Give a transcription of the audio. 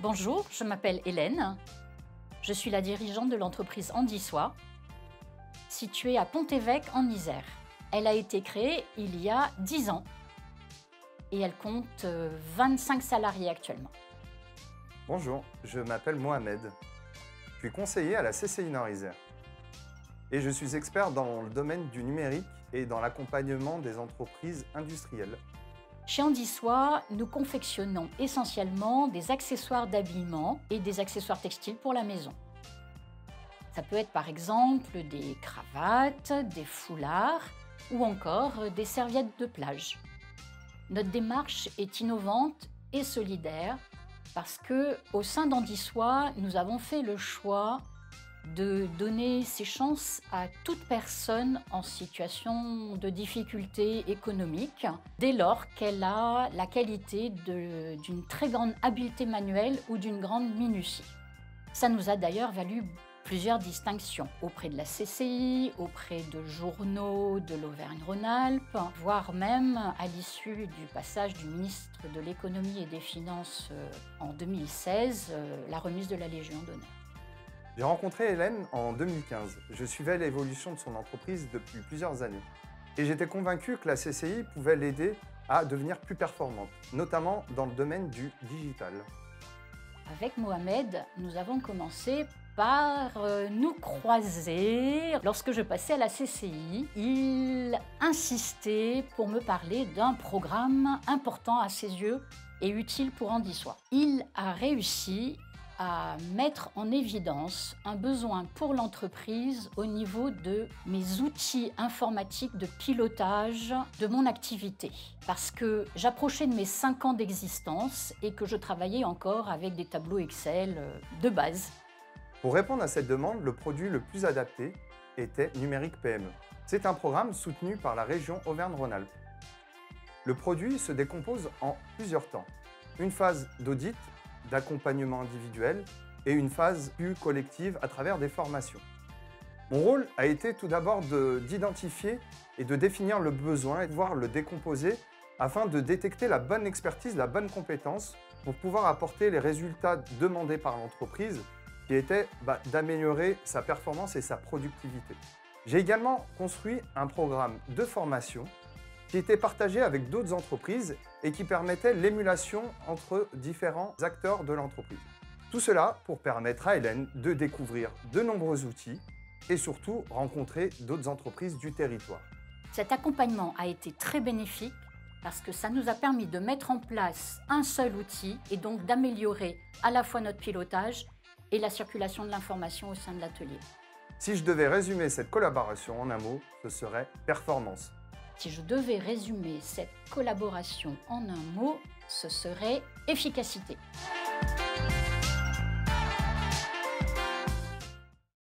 Bonjour, je m'appelle Hélène. Je suis la dirigeante de l'entreprise Andissois, située à Pont-Évêque en Isère. Elle a été créée il y a 10 ans et elle compte 25 salariés actuellement. Bonjour, je m'appelle Mohamed. Je suis conseiller à la CCI Nord-Isère et je suis expert dans le domaine du numérique et dans l'accompagnement des entreprises industrielles. Chez Andissois, nous confectionnons essentiellement des accessoires d'habillement et des accessoires textiles pour la maison. Ça peut être par exemple des cravates, des foulards ou encore des serviettes de plage. Notre démarche est innovante et solidaire parce qu'au sein d'Andissois, nous avons fait le choix de donner ses chances à toute personne en situation de difficulté économique, dès lors qu'elle a la qualité d'une très grande habileté manuelle ou d'une grande minutie. Ça nous a d'ailleurs valu plusieurs distinctions auprès de la CCI, auprès de journaux de l'Auvergne-Rhône-Alpes, voire même à l'issue du passage du ministre de l'Économie et des Finances en 2016, la remise de la Légion d'honneur. J'ai rencontré Hélène en 2015. Je suivais l'évolution de son entreprise depuis plusieurs années. Et j'étais convaincu que la CCI pouvait l'aider à devenir plus performante, notamment dans le domaine du digital. Avec Mohamed, nous avons commencé par nous croiser. Lorsque je passais à la CCI, il insistait pour me parler d'un programme important à ses yeux et utile pour Andissois. Il a réussi à mettre en évidence un besoin pour l'entreprise au niveau de mes outils informatiques de pilotage de mon activité. Parce que j'approchais de mes 5 ans d'existence et que je travaillais encore avec des tableaux Excel de base. Pour répondre à cette demande, le produit le plus adapté était Numérique PME. C'est un programme soutenu par la région Auvergne-Rhône-Alpes. Le produit se décompose en plusieurs temps. Une phase d'audit, d'accompagnement individuel et une phase plus collective à travers des formations. Mon rôle a été tout d'abord d'identifier et de définir le besoin et de pouvoir le décomposer afin de détecter la bonne expertise, la bonne compétence pour pouvoir apporter les résultats demandés par l'entreprise qui étaient d'améliorer sa performance et sa productivité. J'ai également construit un programme de formation qui était partagé avec d'autres entreprises et qui permettait l'émulation entre différents acteurs de l'entreprise. Tout cela pour permettre à Hélène de découvrir de nombreux outils et surtout rencontrer d'autres entreprises du territoire. Cet accompagnement a été très bénéfique parce que ça nous a permis de mettre en place un seul outil et donc d'améliorer à la fois notre pilotage et la circulation de l'information au sein de l'atelier. Si je devais résumer cette collaboration en un mot, ce serait performance. Si je devais résumer cette collaboration en un mot, ce serait efficacité.